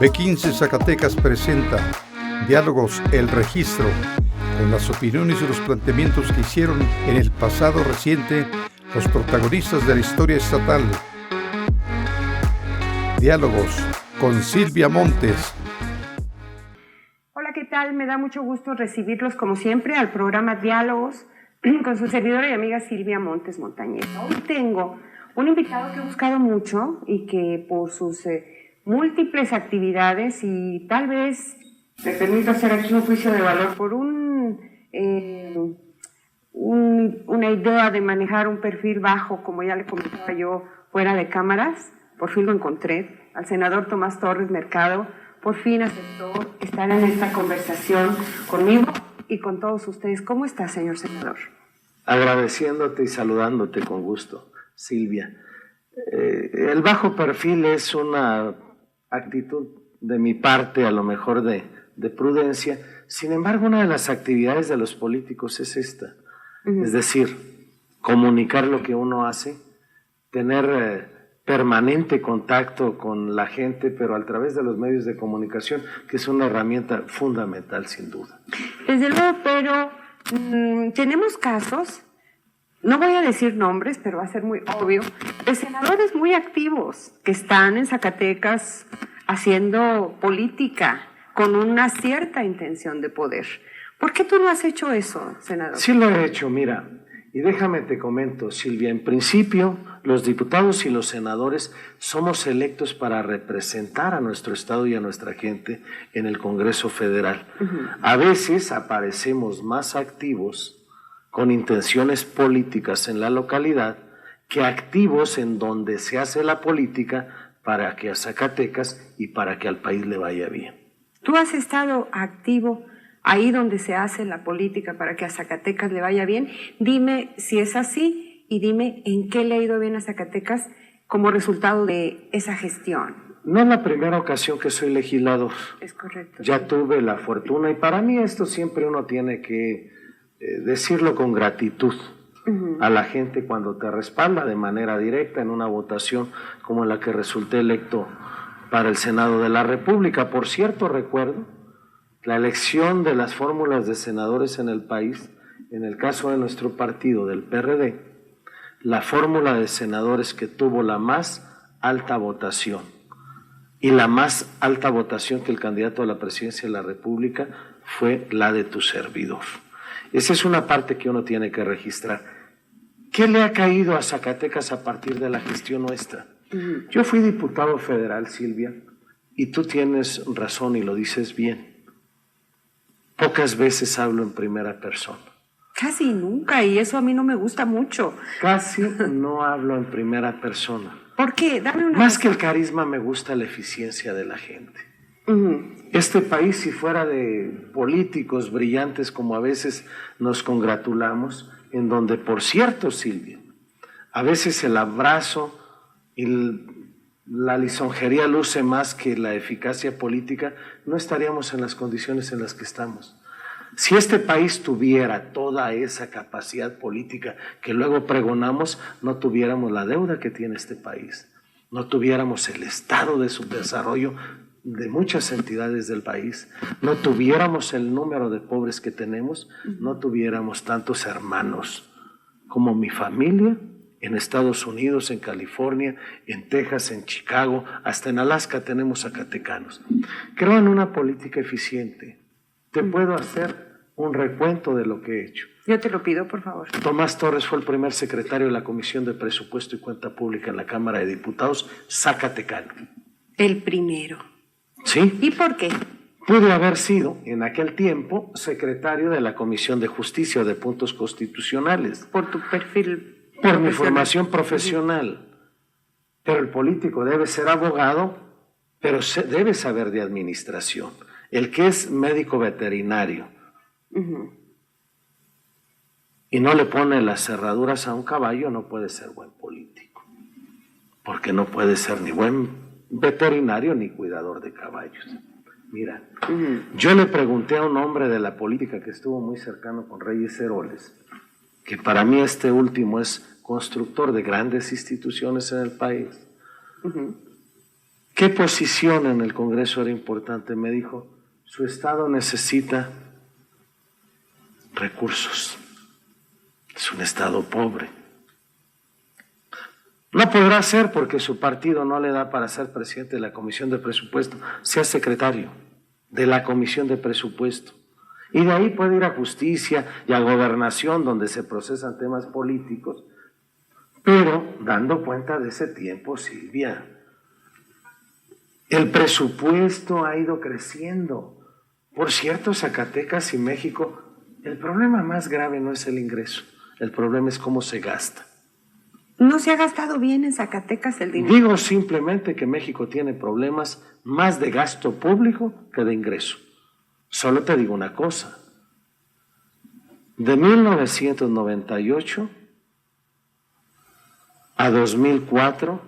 B15 Zacatecas presenta Diálogos El Registro, con las opiniones y los planteamientos que hicieron en el pasado reciente los protagonistas de la historia estatal. Diálogos con Silvia Montes. Hola, ¿qué tal? Me da mucho gusto recibirlos como siempre al programa Diálogos con su servidora y amiga Silvia Montes Montañez. Hoy tengo un invitado que he buscado mucho y que por sus múltiples actividades y tal vez me permito hacer aquí un juicio de valor por una idea de manejar un perfil bajo, como ya le comentaba yo fuera de cámaras. Por fin lo encontré, al senador Tomás Torres Mercado. Por fin aceptó estar en esta conversación conmigo y con todos ustedes. ¿Cómo está, señor senador? Agradeciéndote y saludándote con gusto, Silvia. El bajo perfil es una actitud de mi parte, a lo mejor de prudencia. Sin embargo, una de las actividades de los políticos es esta. Es decir, comunicar lo que uno hace, tener permanente contacto con la gente, pero a través de los medios de comunicación, que es una herramienta fundamental, sin duda. Desde luego, pero tenemos casos, no voy a decir nombres, pero va a ser muy obvio, de senadores muy activos que están en Zacatecas haciendo política con una cierta intención de poder. ¿Por qué tú no has hecho eso, senador? Sí lo he hecho, mira, y déjame te comento, Silvia, en principio los diputados y los senadores somos electos para representar a nuestro Estado y a nuestra gente en el Congreso Federal. A veces aparecemos más activos con intenciones políticas en la localidad que activos en donde se hace la política para que a Zacatecas y para que al país le vaya bien. ¿Tú has estado activo ahí donde se hace la política para que a Zacatecas le vaya bien? Dime si es así y dime en qué le ha ido bien a Zacatecas como resultado de esa gestión. No es la primera ocasión que soy legislador. Es correcto. Ya tuve la fortuna y para mí esto siempre uno tiene que decirlo con gratitud a la gente cuando te respalda de manera directa en una votación como en la que resulté electo para el Senado de la República. Por cierto, recuerdo la elección de las fórmulas de senadores en el país, en el caso de nuestro partido, del PRD, la fórmula de senadores que tuvo la más alta votación y la más alta votación que el candidato a la presidencia de la República fue la de tu servidor. Esa es una parte que uno tiene que registrar. ¿Qué le ha caído a Zacatecas a partir de la gestión nuestra? Yo fui diputado federal, Silvia, y tú tienes razón y lo dices bien. Pocas veces hablo en primera persona. Casi nunca, y eso a mí no me gusta mucho. Casi no hablo en primera persona. ¿Por qué? Dame una Más que el carisma, me gusta la eficiencia de la gente. Este país, si fuera de políticos brillantes como a veces nos congratulamos, en donde, por cierto, Silvia, a veces el abrazo y la lisonjería luce más que la eficacia política, no estaríamos en las condiciones en las que estamos. Si este país tuviera toda esa capacidad política que luego pregonamos, no tuviéramos la deuda que tiene este país, no tuviéramos el estado de subdesarrollo de muchas entidades del país, no tuviéramos el número de pobres que tenemos, no tuviéramos tantos hermanos como mi familia en Estados Unidos, en California, en Texas, en Chicago, hasta en Alaska tenemos zacatecanos. Creo en una política eficiente. Te puedo hacer un recuento de lo que he hecho. Yo te lo pido, por favor. Tomás Torres fue el primer secretario de la Comisión de Presupuesto y Cuenta Pública en la Cámara de Diputados, zacatecano. El primero. ¿Sí? ¿Y por qué? Pude haber sido, en aquel tiempo, secretario de la Comisión de Justicia o de Puntos Constitucionales. Por tu perfil. Por mi formación profesional. Pero el político debe ser abogado, pero debe saber de administración. El que es médico veterinario y no le pone las cerraduras a un caballo no puede ser buen político, porque no puede ser ni buen veterinario ni cuidador de caballos. Mira, yo le pregunté a un hombre de la política que estuvo muy cercano con Reyes Heroles, que para mí este último es constructor de grandes instituciones en el país, ¿Qué posición en el Congreso era importante? Me dijo, su Estado necesita recursos. Es un Estado pobre. No podrá ser porque su partido no le da para ser presidente de la Comisión de Presupuesto, sea secretario de la Comisión de Presupuesto. Y de ahí puede ir a Justicia y a Gobernación, donde se procesan temas políticos, pero dando cuenta de ese tiempo, Silvia, el presupuesto ha ido creciendo. Por cierto, Zacatecas y México, el problema más grave no es el ingreso, el problema es cómo se gasta. ¿No se ha gastado bien en Zacatecas el dinero? Digo simplemente que México tiene problemas más de gasto público que de ingreso. Solo te digo una cosa. De 1998 a 2004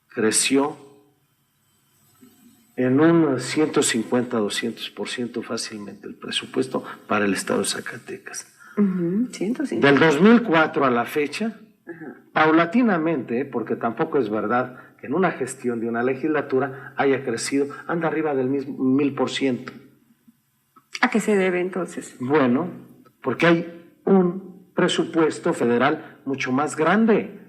creció en un 150-200% fácilmente el presupuesto para el estado de Zacatecas. 150. Del 2004 a la fecha, paulatinamente, porque tampoco es verdad que en una gestión de una legislatura haya crecido, anda arriba del mismo 1000%. ¿A qué se debe entonces? Bueno, porque hay un presupuesto federal mucho más grande.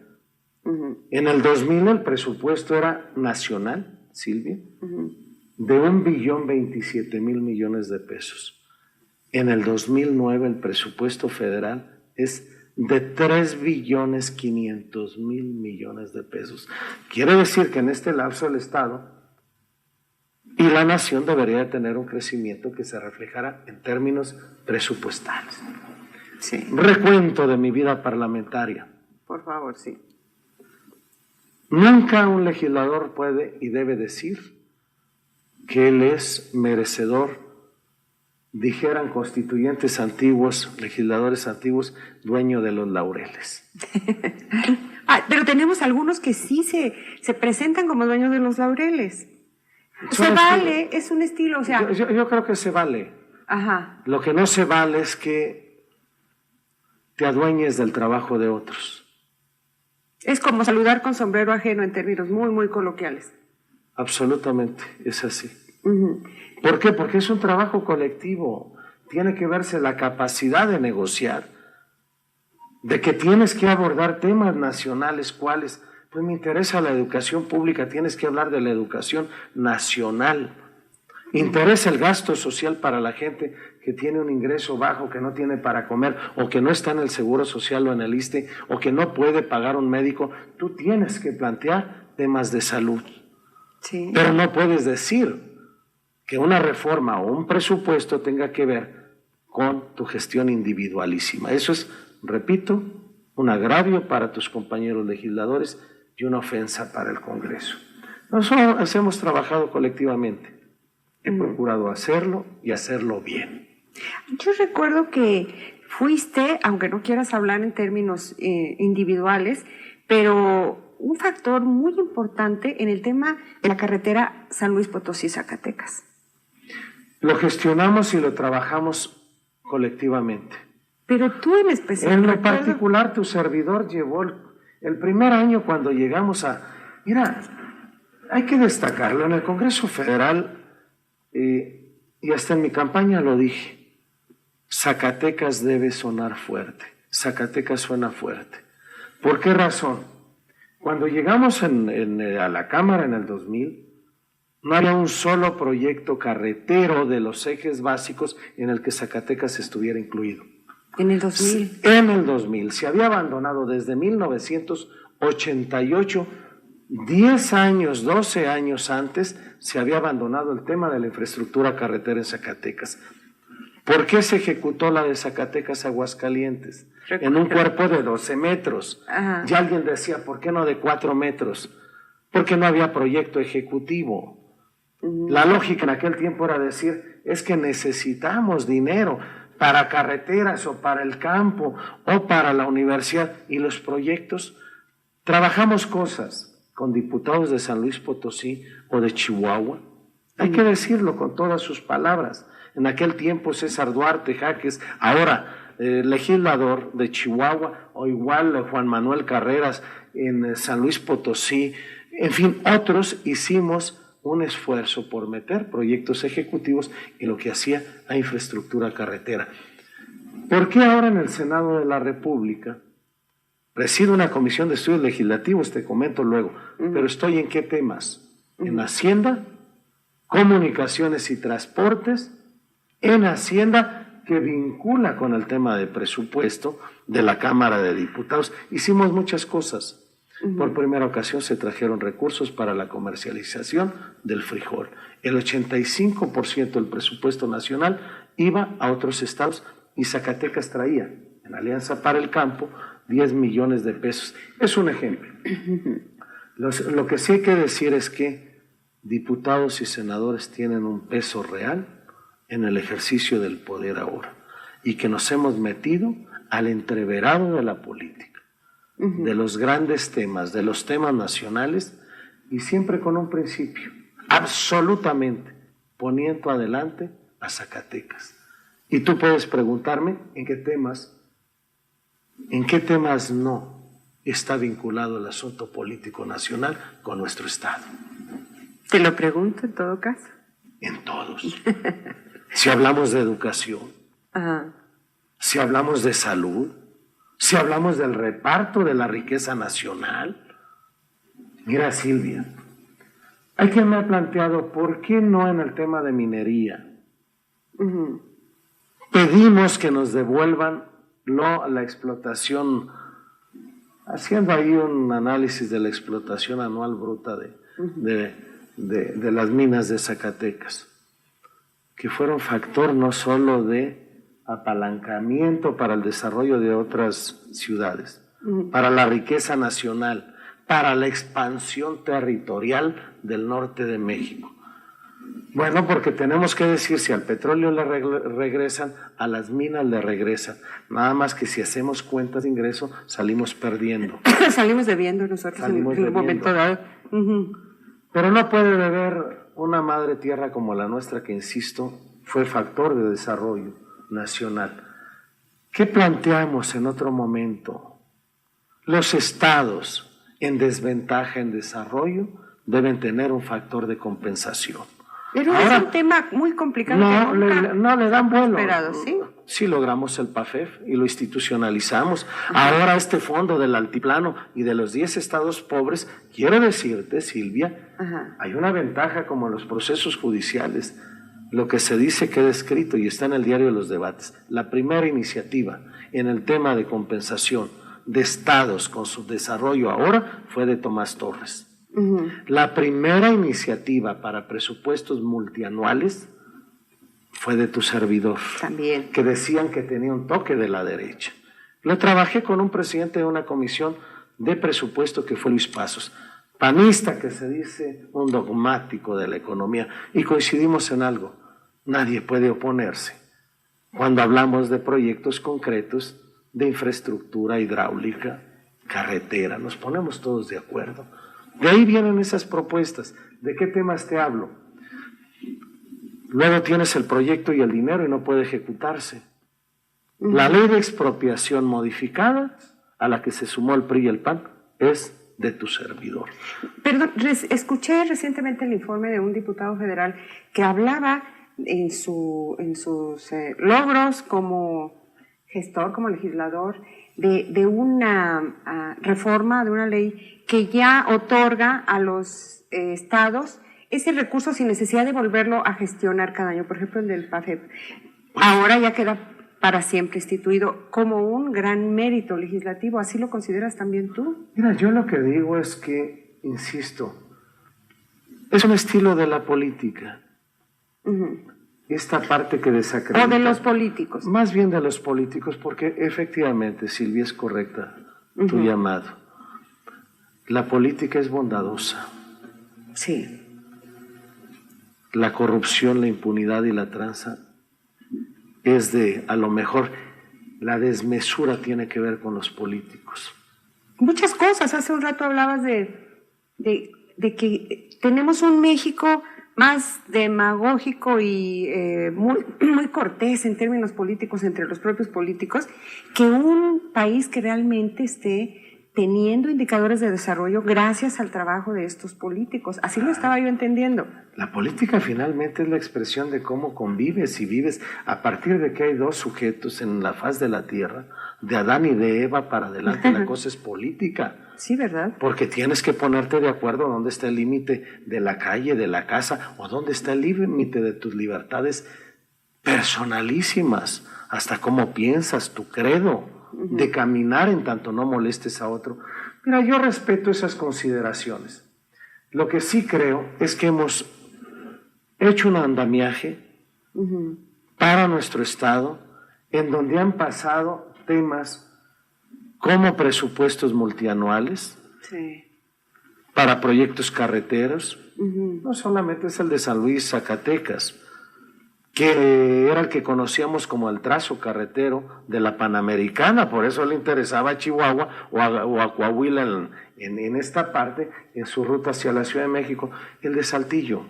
En el 2000 el presupuesto era nacional, Silvia, de 1.027.000.000.000 de pesos. En el 2009 el presupuesto federal es de 3.500.000.000.000 de pesos. Quiere decir que en este lapso el Estado y la nación debería de tener un crecimiento que se reflejara en términos presupuestales. Sí. Recuento de mi vida parlamentaria. Por favor, sí. Nunca un legislador puede y debe decir que él es merecedor, dijeran constituyentes antiguos, legisladores antiguos, dueño de los laureles. Pero tenemos algunos que sí se presentan como dueños de los laureles. Se vale, es un estilo, o sea... Yo creo que se vale. Ajá. Lo que no se vale es que te adueñes del trabajo de otros. Es como saludar con sombrero ajeno en términos muy, muy coloquiales. Absolutamente, es así. ¿Por qué? Porque es un trabajo colectivo. Tiene que verse la capacidad de negociar, de que tienes que abordar temas nacionales, ¿cuáles? Pues me interesa la educación pública, tienes que hablar de la educación nacional. Interesa el gasto social para la gente que tiene un ingreso bajo, que no tiene para comer, o que no está en el Seguro Social o en el ISSSTE, o que no puede pagar un médico. Tú tienes que plantear temas de salud. Sí. Pero no puedes decir que una reforma o un presupuesto tenga que ver con tu gestión individualísima. Eso es, repito, un agravio para tus compañeros legisladores y una ofensa para el Congreso. Nosotros hemos trabajado colectivamente. He procurado hacerlo y hacerlo bien. Yo recuerdo que fuiste, aunque no quieras hablar en términos individuales, pero un factor muy importante en el tema de la carretera San Luis Potosí-Zacatecas. Lo gestionamos y lo trabajamos colectivamente. Pero tú en especial... En lo particular, tu servidor llevó el primer año cuando llegamos a... Mira, hay que destacarlo, en el Congreso Federal, y hasta en mi campaña lo dije, Zacatecas debe sonar fuerte, Zacatecas suena fuerte. ¿Por qué razón? Cuando llegamos a la Cámara en el 2000, no había un solo proyecto carretero de los ejes básicos en el que Zacatecas estuviera incluido. ¿En el 2000? En el 2000. Se había abandonado desde 1988, 10 años, 12 años antes, se había abandonado el tema de la infraestructura carretera en Zacatecas. ¿Por qué se ejecutó la de Zacatecas a Aguascalientes? En un cuerpo de 12 metros. Ajá. Y alguien decía, ¿por qué no de 4 metros? Porque no había proyecto ejecutivo. La lógica en aquel tiempo era decir, es que necesitamos dinero para carreteras o para el campo o para la universidad. Y los proyectos, trabajamos cosas con diputados de San Luis Potosí o de Chihuahua. Hay que decirlo con todas sus palabras. En aquel tiempo César Duarte Jaques, ahora legislador de Chihuahua, o igual Juan Manuel Carreras en San Luis Potosí, En fin, otros hicimos un esfuerzo por meter proyectos ejecutivos en lo que hacía a infraestructura carretera. ¿Por qué ahora en el Senado de la República presido una comisión de estudios legislativos? Te comento luego, pero estoy en qué temas. En Hacienda, comunicaciones y transportes, en Hacienda que vincula con el tema de presupuesto de la Cámara de Diputados. Hicimos muchas cosas. Por primera ocasión se trajeron recursos para la comercialización del frijol. El 85% del presupuesto nacional iba a otros estados y Zacatecas traía, en Alianza para el Campo, 10 millones de pesos. Es un ejemplo. Lo que sí hay que decir es que diputados y senadores tienen un peso real en el ejercicio del poder ahora y que nos hemos metido al entreverado de la política, de los grandes temas, de los temas nacionales y siempre con un principio, absolutamente poniendo adelante a Zacatecas. Y tú puedes preguntarme en qué temas no está vinculado el asunto político nacional con nuestro Estado. Te lo pregunto en todo caso. En todos. Si hablamos de educación, si hablamos de salud, si hablamos del reparto de la riqueza nacional. Mira, Silvia, hay quien me ha planteado, ¿por qué no en el tema de minería? Pedimos que nos devuelvan la explotación, haciendo ahí un análisis de la explotación anual bruta de las minas de Zacatecas, que fueron factor no solo de apalancamiento para el desarrollo de otras ciudades, para la riqueza nacional, para la expansión territorial del norte de México. Bueno, porque tenemos que decir, si al petróleo le regresan, a las minas le regresan. Nada más que si hacemos cuentas de ingreso, salimos perdiendo. Salimos debiendo nosotros en un momento dado. Pero no puede beber una madre tierra como la nuestra, que, insisto, fue factor de desarrollo nacional. ¿Qué planteamos en otro momento? Los estados en desventaja en desarrollo deben tener un factor de compensación. Pero ahora, es un tema muy complicado. No le dan vuelo. ¿Sí? Sí logramos el PAFEF y lo institucionalizamos. Ahora este fondo del altiplano y de los 10 estados pobres, quiero decirte, Silvia, hay una ventaja como en los procesos judiciales. Lo que se dice queda escrito y está en el diario de los debates. La primera iniciativa en el tema de compensación de estados con su desarrollo ahora fue de Tomás Torres. La primera iniciativa para presupuestos multianuales fue de tu servidor. También. Que decían que tenía un toque de la derecha. Lo trabajé con un presidente de una comisión de presupuesto que fue Luis Pasos, panista, que se dice un dogmático de la economía, y coincidimos en algo: nadie puede oponerse cuando hablamos de proyectos concretos de infraestructura hidráulica, carretera, nos ponemos todos de acuerdo. De ahí vienen esas propuestas. ¿De qué temas te hablo? Luego tienes el proyecto y el dinero y no puede ejecutarse. La ley de expropiación modificada, a la que se sumó el PRI y el PAN, es de tu servidor. Perdón, escuché recientemente el informe de un diputado federal que hablaba en sus logros como gestor, como legislador, de una reforma, de una ley que ya otorga a los estados ese recurso sin necesidad de volverlo a gestionar cada año. Por ejemplo, el del PAFEP. Ahora ya queda para siempre instituido como un gran mérito legislativo. ¿Así lo consideras también tú? Mira, yo lo que digo es que, insisto, es un estilo de la política. Esta parte que desacredita. O de los políticos. Más bien de los políticos, porque efectivamente, Silvia, es correcta tu llamado. La política es bondadosa. Sí. La corrupción, la impunidad y la tranza es a lo mejor, la desmesura tiene que ver con los políticos. Muchas cosas. Hace un rato hablabas de que tenemos un México más demagógico y muy cortés en términos políticos entre los propios políticos, que un país que realmente esté teniendo indicadores de desarrollo gracias al trabajo de estos políticos. Así lo estaba yo entendiendo. La política finalmente es la expresión de cómo convives y vives a partir de que hay dos sujetos en la faz de la tierra, de Adán y de Eva para adelante. La cosa es política. Sí, ¿verdad? Porque tienes que ponerte de acuerdo dónde está el límite de la calle, de la casa, o dónde está el límite de tus libertades personalísimas, hasta cómo piensas, tu credo, de caminar en tanto no molestes a otro. Mira, yo respeto esas consideraciones. Lo que sí creo es que hemos hecho un andamiaje para nuestro Estado en donde han pasado temas como presupuestos multianuales para proyectos carreteros. No solamente es el de San Luis, Zacatecas, que era el que conocíamos como el trazo carretero de la Panamericana, por eso le interesaba a Chihuahua o a Coahuila en esta parte, en su ruta hacia la Ciudad de México, el de Saltillo.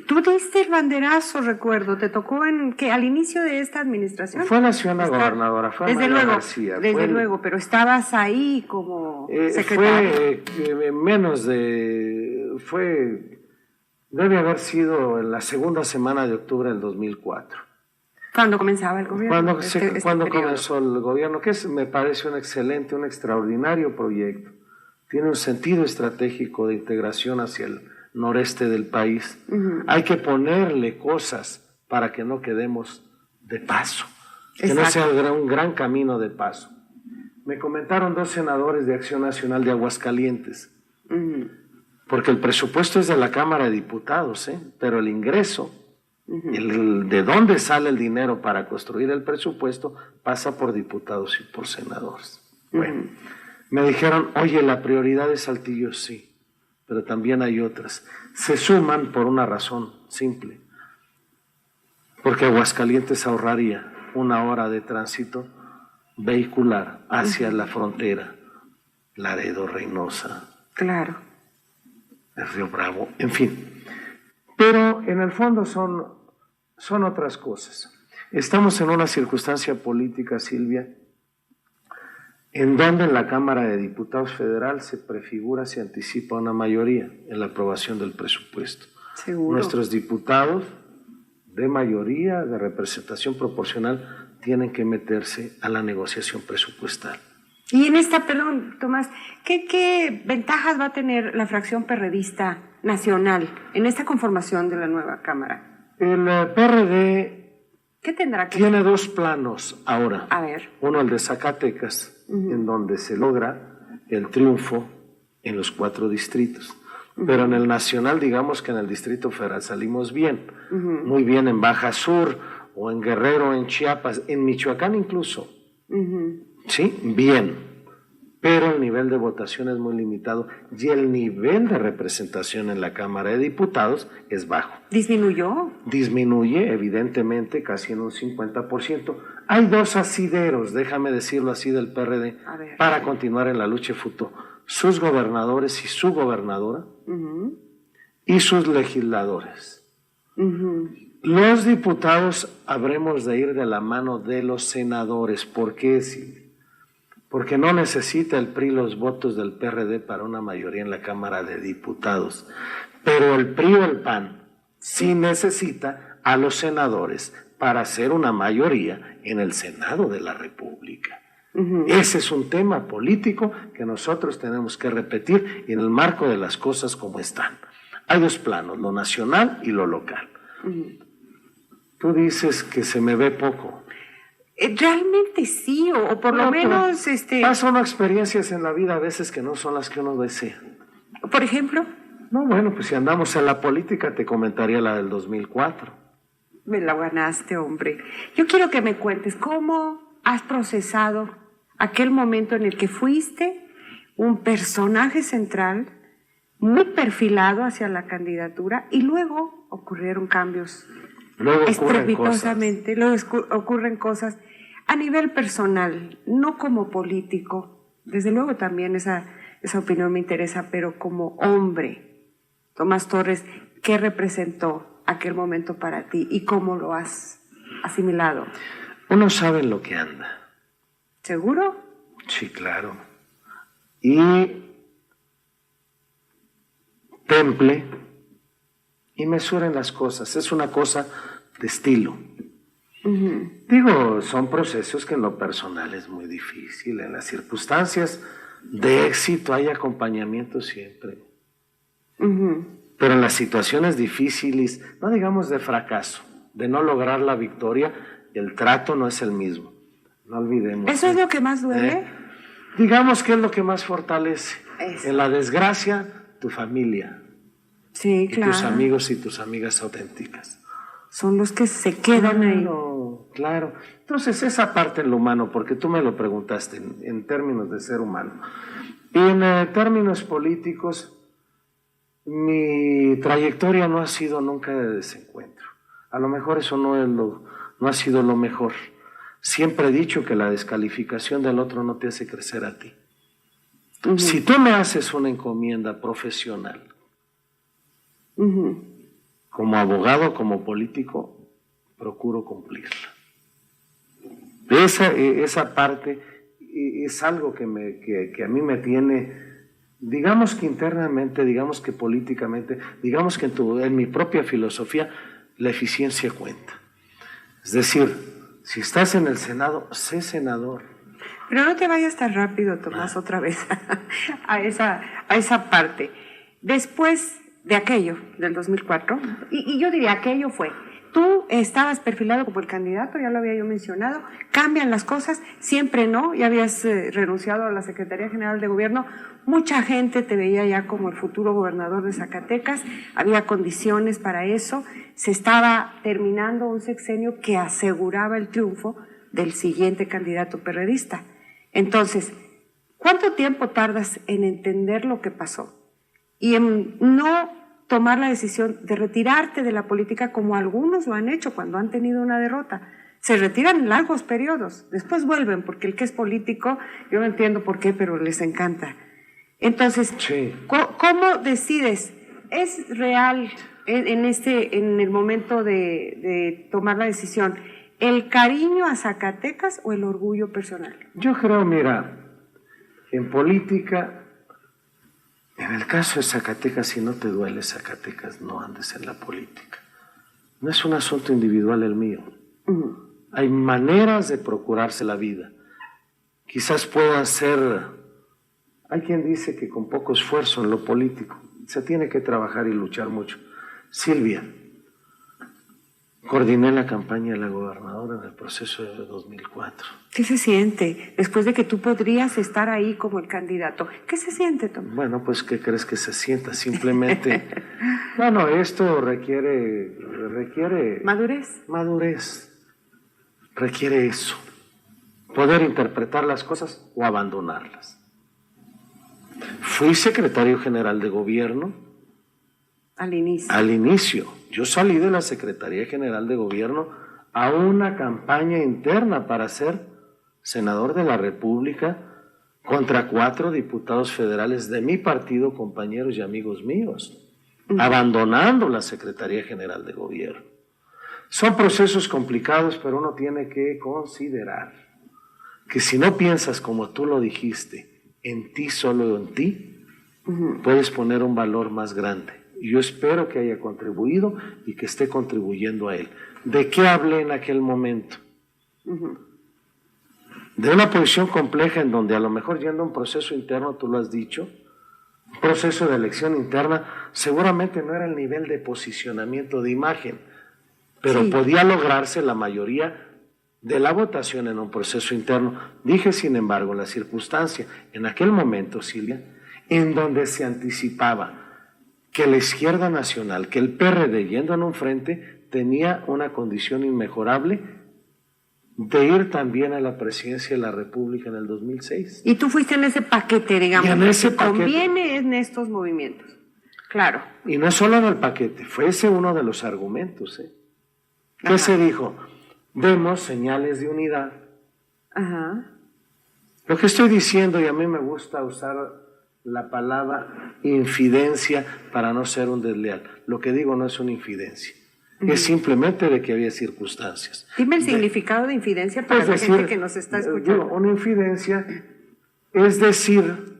Tú diste el banderazo, recuerdo, te tocó al inicio de esta administración. Fue la señora gobernadora, fue Amalia García. Desde luego, pero estabas ahí como secretario. Debe haber sido en la segunda semana de octubre del 2004. ¿Cuándo comenzaba el gobierno? Cuando comenzó el gobierno, que me parece un excelente, un extraordinario proyecto. Tiene un sentido estratégico de integración hacia el noreste del país. Hay que ponerle cosas para que no quedemos de paso, que no sea un gran camino de paso. Me comentaron 2 senadores de Acción Nacional de Aguascalientes, porque el presupuesto es de la Cámara de Diputados, pero el ingreso, de dónde sale el dinero para construir el presupuesto, pasa por diputados y por senadores. Bueno, me dijeron, oye, la prioridad es Saltillo, sí, pero también hay otras. Se suman por una razón simple, porque Aguascalientes ahorraría 1 hora de tránsito vehicular hacia la frontera, Laredo, Reynosa. Claro. El Río Bravo, en fin. Pero en el fondo son otras cosas. Estamos en una circunstancia política, Silvia, en donde en la Cámara de Diputados Federal se prefigura, se anticipa una mayoría en la aprobación del presupuesto. Seguro. Nuestros diputados de mayoría, de representación proporcional, tienen que meterse a la negociación presupuestal. Y en esta, perdón, Tomás, ¿qué ventajas va a tener la fracción perredista nacional en esta conformación de la nueva Cámara? El PRD ¿qué tendrá que tiene 2 planos ahora. A ver. Uno, el de Zacatecas, en donde se logra el triunfo en los 4 distritos. Pero en el nacional, digamos que en el Distrito Federal salimos bien. Muy bien en Baja Sur, o en Guerrero, en Chiapas, en Michoacán incluso. Sí, bien, pero el nivel de votación es muy limitado y el nivel de representación en la Cámara de Diputados es bajo. ¿Disminuyó? Disminuye, evidentemente, casi en un 50%. Hay 2 asideros, déjame decirlo así, del PRD para continuar en la lucha futuro. Sus gobernadores y su gobernadora y sus legisladores. Los diputados habremos de ir de la mano de los senadores. ¿Por qué? Porque no necesita el PRI los votos del PRD para una mayoría en la Cámara de Diputados. Pero el PRI o el PAN sí necesita a los senadores para hacer una mayoría en el Senado de la República. Ese es un tema político que nosotros tenemos que repetir en el marco de las cosas como están. Hay 2 planos, lo nacional y lo local. Tú dices que se me ve poco. Realmente sí, o por lo menos... Pasan experiencias en la vida a veces que no son las que uno desea. ¿Por ejemplo? No, bueno, pues si andamos en la política te comentaría la del 2004. Me la ganaste, hombre. Yo quiero que me cuentes cómo has procesado aquel momento en el que fuiste un personaje central, muy perfilado hacia la candidatura, y luego ocurrieron cambios. Luego estrepitosamente, luego ocurren cosas a nivel personal, no como político. Desde luego también esa opinión me interesa, pero como hombre. Tomás Torres, ¿qué representó aquel momento para ti y cómo lo has asimilado? Uno sabe en lo que anda. ¿Seguro? Sí, claro. y temple y mesuren las cosas. Es una cosa de estilo. Digo, son procesos que en lo personal es muy difícil. En las circunstancias de éxito hay acompañamiento siempre. Pero en las situaciones difíciles, no digamos de fracaso, de no lograr la victoria, el trato no es el mismo. No olvidemos. ¿Eso es lo que más duele? Digamos que es lo que más fortalece. Eso. En la desgracia, tu familia. Sí, Y claro. tus amigos y tus amigas auténticas. Son los que se quedan ahí. Claro. Entonces, esa parte en lo humano, porque tú me lo preguntaste en términos de ser humano. Y en términos políticos, mi trayectoria no ha sido nunca de desencuentro. A lo mejor eso no ha sido lo mejor. Siempre he dicho que la descalificación del otro no te hace crecer a ti. Si tú me haces una encomienda profesional, como abogado, como político, procuro cumplirla. Esa parte es algo que a mí me tiene, digamos que internamente, digamos que políticamente, digamos que en mi propia filosofía, la eficiencia cuenta. Es decir, si estás en el Senado, sé senador. Pero no te vayas tan rápido, Tomás, otra vez a esa parte. Después de aquello, del 2004, y yo diría, aquello fue, tú estabas perfilado como el candidato, ya lo había yo mencionado, cambian las cosas, siempre no, ya habías renunciado a la Secretaría General de Gobierno, mucha gente te veía ya como el futuro gobernador de Zacatecas, había condiciones para eso, se estaba terminando un sexenio que aseguraba el triunfo del siguiente candidato perredista. Entonces, ¿cuánto tiempo tardas en entender lo que pasó y en no tomar la decisión de retirarte de la política como algunos lo han hecho cuando han tenido una derrota? Se retiran en largos periodos, después vuelven, porque el que es político, yo no entiendo por qué, pero les encanta. Entonces, Sí. ¿Cómo decides? ¿Es real en el momento de tomar la decisión el cariño a Zacatecas o el orgullo personal? Yo creo, mira, en política, en el caso de Zacatecas, si no te duele Zacatecas, no andes en la política. No es un asunto individual el mío. Hay maneras de procurarse la vida. Quizás puedan ser... Hay quien dice que con poco esfuerzo en lo político se tiene que trabajar y luchar mucho. Silvia, coordiné la campaña de la gobernadora en el proceso de 2004. ¿Qué se siente después de que tú podrías estar ahí como el candidato? ¿Qué se siente, Tomás? Bueno, pues, ¿qué crees que se sienta? Simplemente, bueno, esto requiere ¿Madurez? madurez, requiere eso, poder interpretar las cosas o abandonarlas. Fui secretario general de gobierno Al inicio. al inicio. Yo salí de la Secretaría General de Gobierno a una campaña interna para ser senador de la República contra 4 diputados federales de mi partido, compañeros y amigos míos, abandonando la Secretaría General de Gobierno. Son procesos complicados, pero uno tiene que considerar que si no piensas como tú lo dijiste, en ti, solo en ti, puedes poner un valor más grande. Y yo espero que haya contribuido y que esté contribuyendo a él. ¿De qué hablé en aquel momento? De una posición compleja en donde a lo mejor yendo a un proceso interno, tú lo has dicho, un proceso de elección interna, seguramente no era el nivel de posicionamiento de imagen, pero Sí. podía lograrse la mayoría de la votación en un proceso interno. Dije, sin embargo, la circunstancia en aquel momento, Silvia, en donde se anticipaba que la izquierda nacional, que el PRD yendo en un frente, tenía una condición inmejorable de ir también a la presidencia de la República en el 2006. Y tú fuiste en ese paquete, digamos. Y en lo ese que paquete. conviene en estos movimientos. Claro. Y no solo en el paquete, fue ese uno de los argumentos. ¿Qué se dijo? Vemos señales de unidad. Ajá. Lo que estoy diciendo, y a mí me gusta usar la palabra infidencia para no ser un desleal. Lo que digo no es una infidencia, es simplemente de que había circunstancias. Dime el significado de infidencia para la gente que nos está escuchando. Una infidencia es decir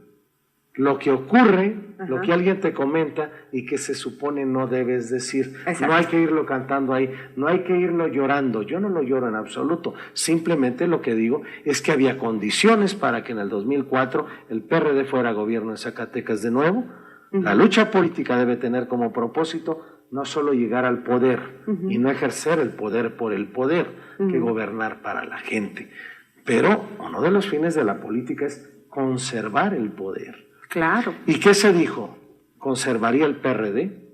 lo que ocurre, Ajá. lo que alguien te comenta y que se supone no debes decir. Exacto. No hay que irlo cantando ahí, no hay que irlo llorando. Yo no lo lloro en absoluto. Simplemente lo que digo es que había condiciones para que en el 2004 el PRD fuera gobierno en Zacatecas de nuevo. La lucha política debe tener como propósito no solo llegar al poder y no ejercer el poder por el poder, que gobernar para la gente. Pero uno de los fines de la política es conservar el poder. Claro. ¿Y qué se dijo? Conservaría el PRD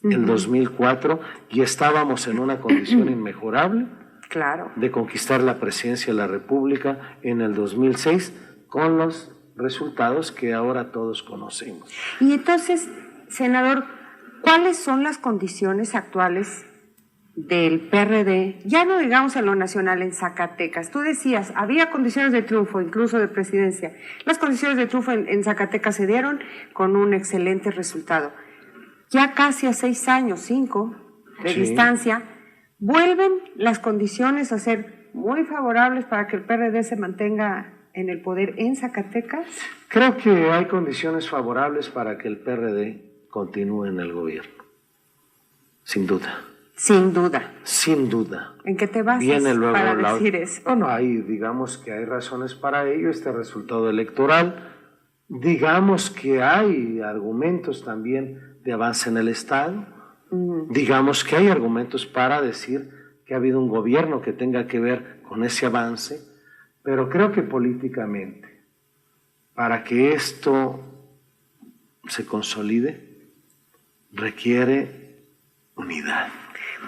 el 2004 y estábamos en una condición inmejorable Claro. de conquistar la presidencia de la República en el 2006 con los resultados que ahora todos conocemos. Y entonces, senador, ¿cuáles son las condiciones actuales del PRD? Ya no digamos en lo nacional, en Zacatecas. Tú decías, había condiciones de triunfo, incluso de presidencia. Las condiciones de triunfo en Zacatecas se dieron con un excelente resultado. Ya casi a 6 años, 5 de distancia, ¿vuelven las condiciones a ser muy favorables para que el PRD se mantenga en el poder en Zacatecas? Creo que hay condiciones favorables para que el PRD continúe en el gobierno. Sin duda. Sin duda. Sin duda. ¿En qué te basas Viene luego para decir eso? Bueno, digamos que hay razones para ello, este resultado electoral. Digamos que hay argumentos también de avance en el Estado. Digamos que hay argumentos para decir que ha habido un gobierno que tenga que ver con ese avance, pero creo que políticamente, para que esto se consolide, requiere unidad.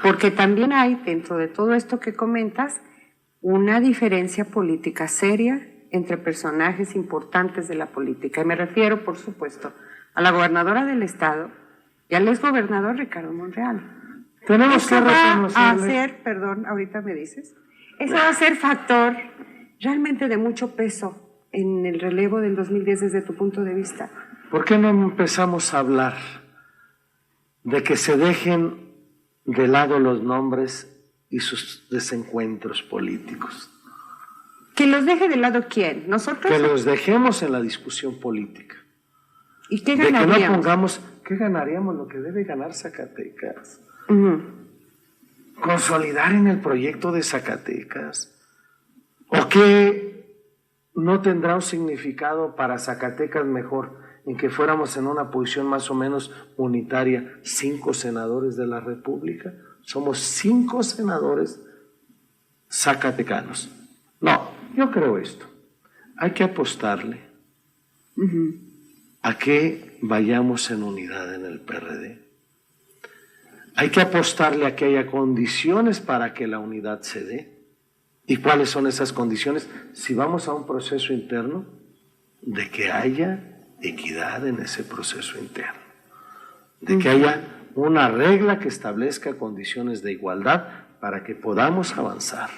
Porque también hay, dentro de todo esto que comentas, una diferencia política seria entre personajes importantes de la política. Y me refiero, por supuesto, a la gobernadora del Estado y al exgobernador Ricardo Monreal. Tenemos Eso que va a reconocerle. ser, perdón, ahorita me dices, eso va a ser factor realmente de mucho peso en el relevo del 2010 desde tu punto de vista. ¿Por qué no empezamos a hablar de que se dejen de lado los nombres y sus desencuentros políticos? ¿Que los deje de lado quién? ¿Nosotros? Que los dejemos en la discusión política. ¿Y qué De que ganaríamos? no pongamos, ¿qué ganaríamos? Lo que debe ganar Zacatecas. Consolidar en el proyecto de Zacatecas. ¿O qué no tendrá un significado para Zacatecas mejor en que fuéramos en una posición más o menos unitaria 5 senadores de la República? Somos 5 senadores zacatecanos. No, yo creo esto. Hay que apostarle a que vayamos en unidad en el PRD. Hay que apostarle a que haya condiciones para que la unidad se dé. ¿Y cuáles son esas condiciones? Si vamos a un proceso interno, de que haya equidad en ese proceso interno, de que haya una regla que establezca condiciones de igualdad para que podamos avanzar.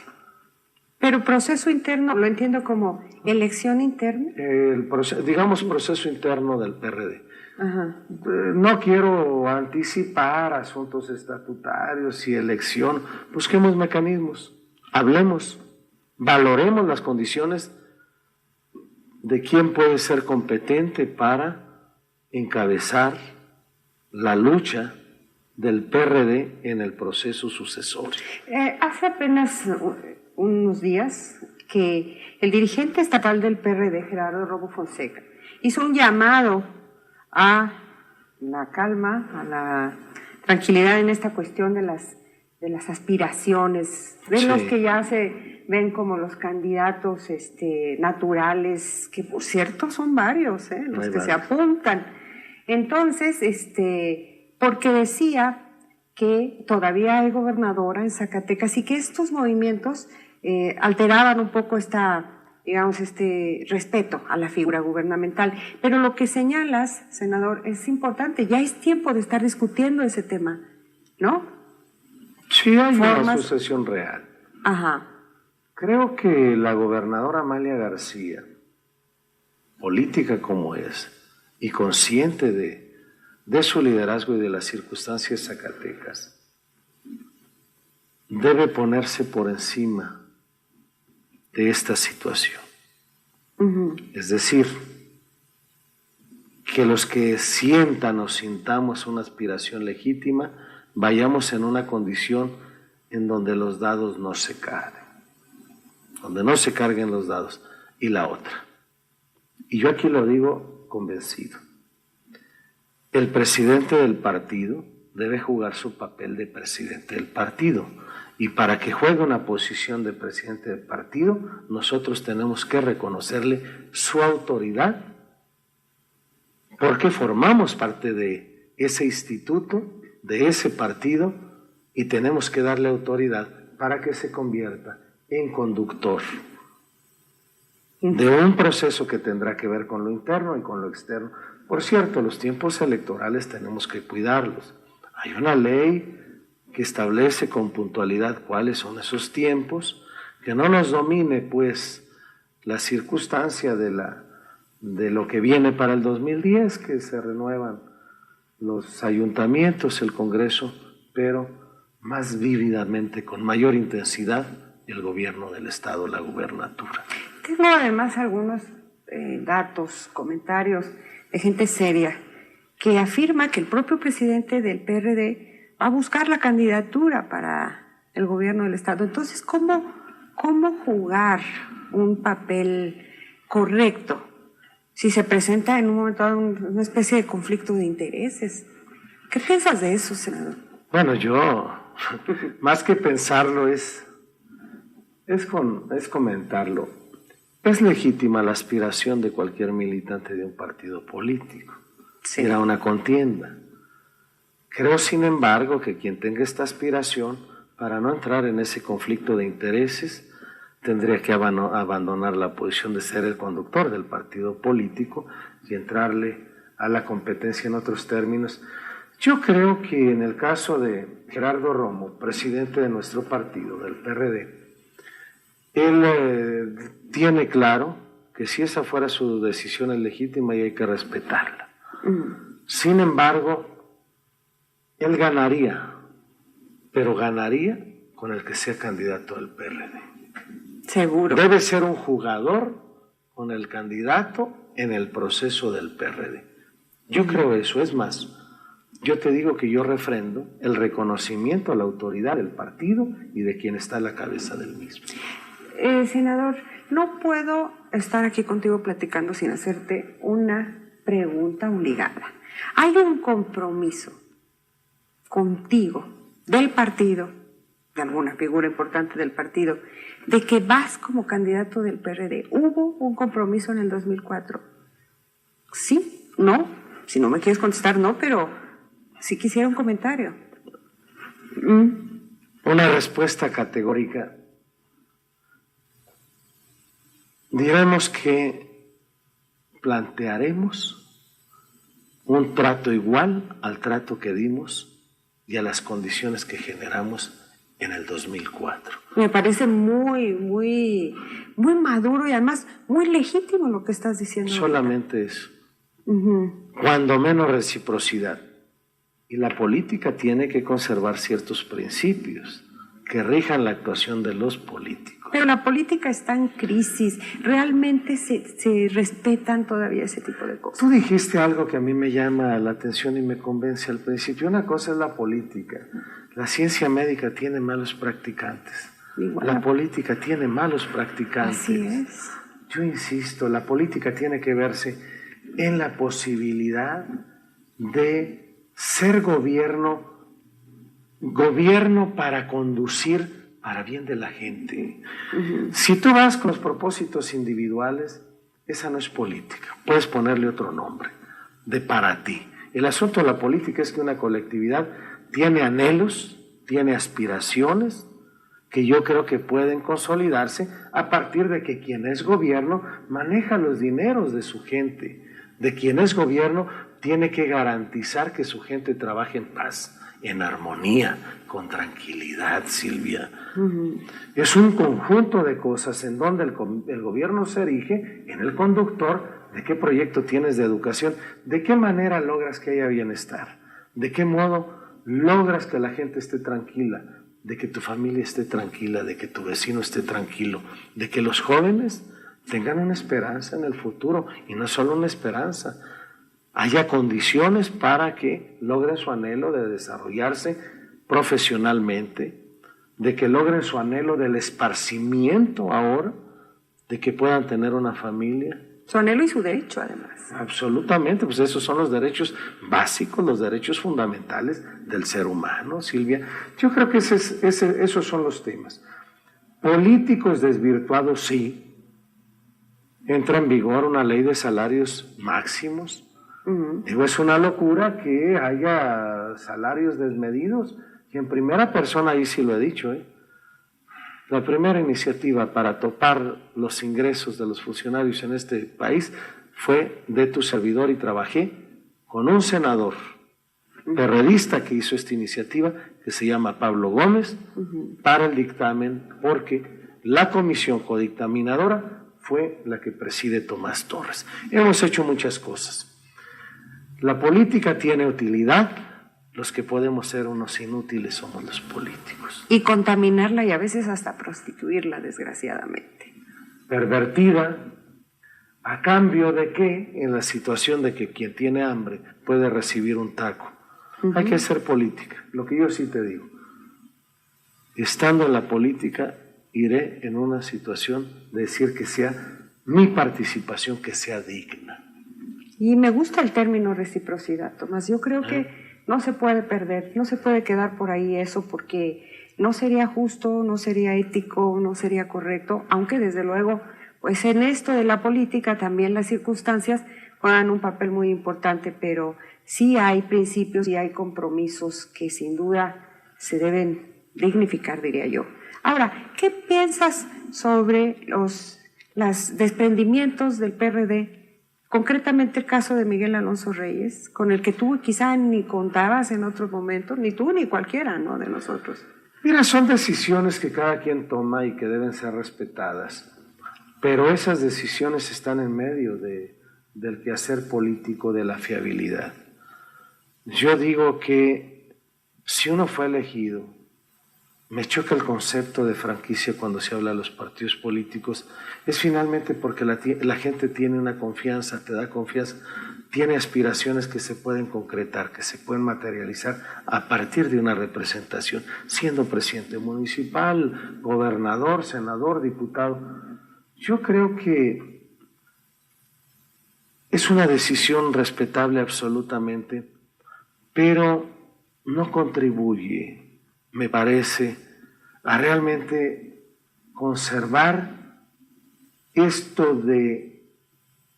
Pero proceso interno, lo entiendo como elección interna. Digamos proceso interno del PRD. Ajá. No quiero anticipar asuntos estatutarios y elección. Busquemos mecanismos, hablemos, valoremos las condiciones de quién puede ser competente para encabezar la lucha del PRD en el proceso sucesorio. Hace apenas unos días que el dirigente estatal del PRD, Gerardo Robo Fonseca, hizo un llamado a la calma, a la tranquilidad en esta cuestión de las aspiraciones, de los que ya se ven como los candidatos naturales, que por cierto son varios, los que se apuntan. Entonces, porque decía que todavía hay gobernadora en Zacatecas y que estos movimientos alteraban un poco este respeto a la figura gubernamental. Pero lo que señalas, senador, es importante. Ya es tiempo de estar discutiendo ese tema, ¿no? Sí, hay una sucesión real. Ajá. Creo que la gobernadora Amalia García, política como es, y consciente de su liderazgo y de las circunstancias zacatecas, debe ponerse por encima de esta situación. Es decir, que los que sientan o sintamos una aspiración legítima, vayamos en una condición en donde los dados no se carguen, donde no se carguen los dados. Y la otra, y yo aquí lo digo convencido, el presidente del partido debe jugar su papel de presidente del partido, y para que juegue una posición de presidente del partido, nosotros tenemos que reconocerle su autoridad, porque formamos parte de ese instituto, de ese partido, y tenemos que darle autoridad para que se convierta en conductor de un proceso que tendrá que ver con lo interno y con lo externo. Por cierto, los tiempos electorales tenemos que cuidarlos. Hay una ley que establece con puntualidad cuáles son esos tiempos, que no nos domine pues la circunstancia de lo que viene para el 2010, que se renuevan los ayuntamientos, el Congreso, pero más vívidamente, con mayor intensidad, el gobierno del Estado, la gubernatura. Tengo además algunos datos, comentarios de gente seria que afirma que el propio presidente del PRD va a buscar la candidatura para el gobierno del Estado. Entonces, ¿cómo jugar un papel correcto si se presenta en un momento dado una especie de conflicto de intereses? ¿Qué piensas de eso, senador? Bueno, yo, más que pensarlo, es comentarlo. Es legítima la aspiración de cualquier militante de un partido político. Sí. Era una contienda. Creo, sin embargo, que quien tenga esta aspiración, para no entrar en ese conflicto de intereses, tendría que abandonar la posición de ser el conductor del partido político y entrarle a la competencia en otros términos. Yo creo que en el caso de Gerardo Romo, presidente de nuestro partido, del PRD, él tiene claro que si esa fuera su decisión es legítima y hay que respetarla. Sin embargo, él ganaría, pero ganaría con el que sea candidato del PRD. Seguro. Debe ser un jugador con el candidato en el proceso del PRD. Yo creo eso. Es más, yo te digo que yo refrendo el reconocimiento a la autoridad del partido y de quien está a la cabeza del mismo. Senador, no puedo estar aquí contigo platicando sin hacerte una pregunta obligada. ¿Hay un compromiso contigo, del partido, de alguna figura importante del partido, de que vas como candidato del PRD? ¿Hubo un compromiso en el 2004? ¿Sí? ¿No? Si no me quieres contestar, no, pero sí quisiera un comentario. Una respuesta categórica. Diremos que plantearemos un trato igual al trato que dimos y a las condiciones que generamos en el 2004. Me parece muy maduro y además muy legítimo lo que estás diciendo. Solamente eso. Cuando menos reciprocidad. Y la política tiene que conservar ciertos principios que rijan la actuación de los políticos. Pero la política está en crisis. ¿Realmente se respetan todavía ese tipo de cosas? Tú dijiste algo que a mí me llama la atención y me convence al principio. Una cosa es la política. La ciencia médica tiene malos practicantes. Igual. La política tiene malos practicantes. Así es. Yo insisto, la política tiene que verse en la posibilidad de ser gobierno para conducir para bien de la gente. Si tú vas con los propósitos individuales, esa no es política. Puedes ponerle otro nombre, de para ti. El asunto de la política es que una colectividad tiene anhelos, tiene aspiraciones, que yo creo que pueden consolidarse a partir de que quien es gobierno maneja los dineros de su gente, de quien es gobierno tiene que garantizar que su gente trabaje en paz, en armonía, con tranquilidad, Silvia. Es un conjunto de cosas en donde el gobierno se erige en el conductor de qué proyecto tienes de educación, de qué manera logras que haya bienestar, de qué modo logras que la gente esté tranquila, de que tu familia esté tranquila, de que tu vecino esté tranquilo, de que los jóvenes tengan una esperanza en el futuro, y no solo una esperanza. haya condiciones para que logren su anhelo de desarrollarse profesionalmente, de que logren su anhelo del esparcimiento ahora, de que puedan tener una familia. Su anhelo y su derecho, además. Absolutamente, pues esos son los derechos básicos, los derechos fundamentales del ser humano, Silvia. Yo creo que esos son los temas. Políticos desvirtuados, sí. Entra en vigor una ley de salarios máximos. Digo, es una locura que haya salarios desmedidos. Y en primera persona, ahí sí lo he dicho, la primera iniciativa para topar los ingresos de los funcionarios en este país fue de tu servidor y trabajé con un senador perredista que hizo esta iniciativa, que se llama Pablo Gómez, para el dictamen, porque la comisión codictaminadora fue la que preside Tomás Torres. Hemos hecho muchas cosas. La política tiene utilidad. Los que podemos ser unos inútiles somos los políticos. Y contaminarla y a veces hasta prostituirla, desgraciadamente. Pervertida, ¿a cambio de qué? En la situación de que quien tiene hambre puede recibir un taco. Hay que hacer política. Lo que yo sí te digo, estando en la política, iré en una situación de decir que sea mi participación, que sea digna. Y me gusta el término reciprocidad, Tomás. Yo creo que no se puede perder, no se puede quedar por ahí eso, porque no sería justo, no sería ético, no sería correcto, aunque desde luego, pues en esto de la política también las circunstancias juegan un papel muy importante, pero sí hay principios y hay compromisos que sin duda se deben dignificar, diría yo. Ahora, ¿qué piensas sobre los desprendimientos del PRD? Concretamente el caso de Miguel Alonso Reyes, con el que tú quizá ni contabas en otros momentos, ni tú ni cualquiera, ¿no?, de nosotros. Mira, son decisiones que cada quien toma y que deben ser respetadas, pero esas decisiones están en medio del quehacer político, de la fiabilidad. Yo digo que si uno fue elegido, me choca el concepto de franquicia cuando se habla de los partidos políticos, es finalmente porque la gente tiene una confianza, te da confianza, tiene aspiraciones que se pueden concretar, que se pueden materializar a partir de una representación, siendo presidente municipal, gobernador, senador, diputado. Yo creo que es una decisión respetable absolutamente, pero no contribuye, me parece, a realmente conservar esto de